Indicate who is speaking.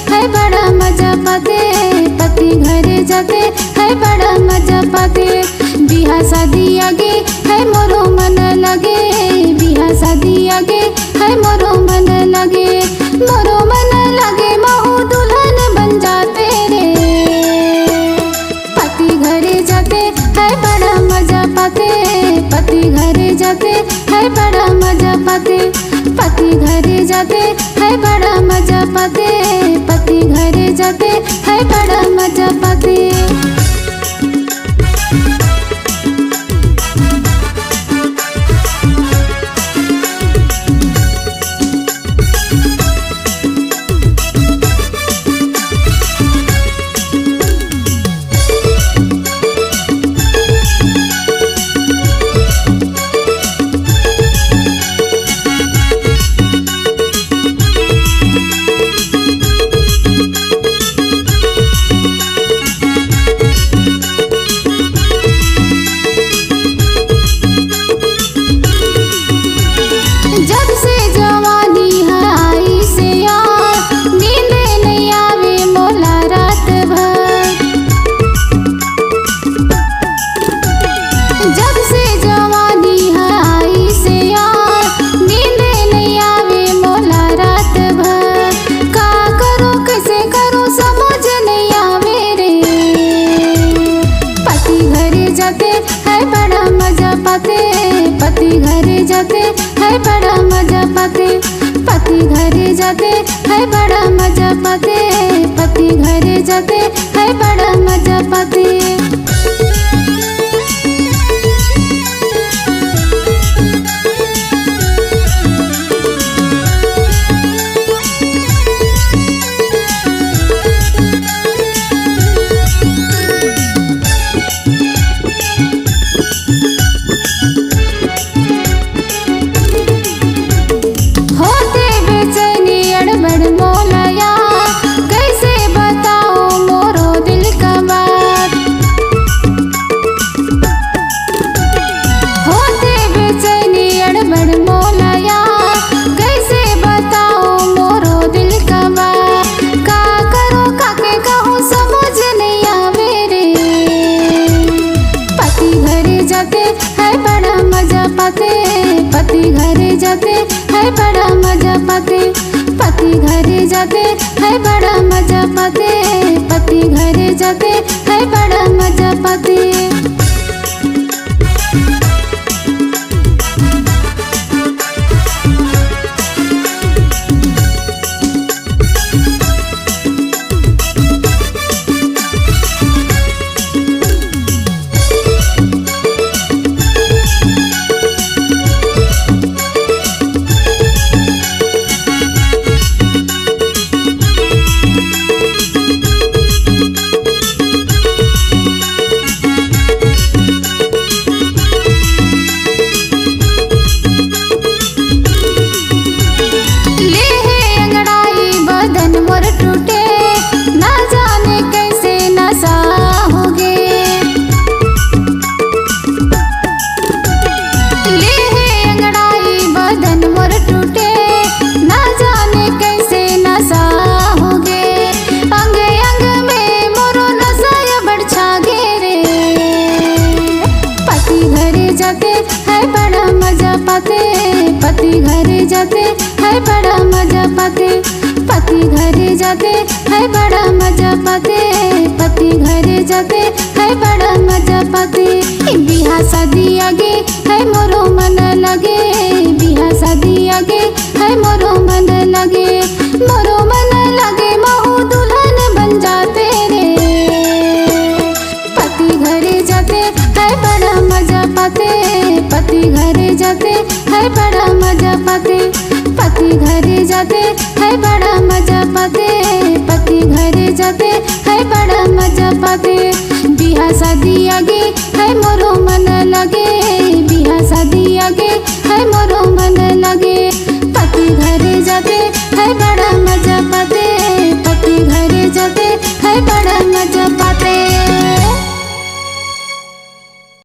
Speaker 1: है बड़ा मजा पाते, पति घरे जाते है बड़ा मजा पाते। बिहा शादी आगे है मोरो मन लगे, बिहा शादी आगे है मोरो मन लगे, मोरो मन लगे महू दुल्हन बन जाते रे। पति घरे जाते है बड़ा मजा पाते, पति घरे जाते है बड़ा मजा पाते, पति घरे जाते है बड़ा मजा पाते, पति घरे जाते है बड़ा मजा पाते। जब से जवानी है आई से यार, नींद नहीं आवे मोला रात भर। जब से जवानी है आई से यार, नींद नहीं आवे मोला रात भर। का करो कैसे करो समझ नहीं आवे रे। पति घरे जाते है बड़ा मजा पाते, पति घरे जाते है बड़ा मजा पाते, पति घरे जाते है बड़ा मजा पाते, पति घरे जाते है बड़ा मजा पाते। पति घरे जाते है बड़ा मजा पाते, पति घरे जाते है बड़ा मजा पाते, पति घरे जाते है बड़ा मजा पाते। पति घरे जाते है बड़ा मजा पाते, पति घरे जाते है बड़ा मजा पाते, पति घरे जाते है बड़ा मजा पाते। बिहा शादी आगे है मोरो मन लगे, बिहा शादी आगे है मोरो मन लगे, मोरो मन लगे महू दुल्हन बन जाते रे। पति घरे जाते है बड़ा मजा पाते, पति घरे जाते है बड़ा मजा पाते, पति घरे जाते है बड़ा मजा पाते, पति घरे जाते है बड़ा मजा पाते। बिहा शादी आगे है मोरो मन लगे, बिहा शादी आगे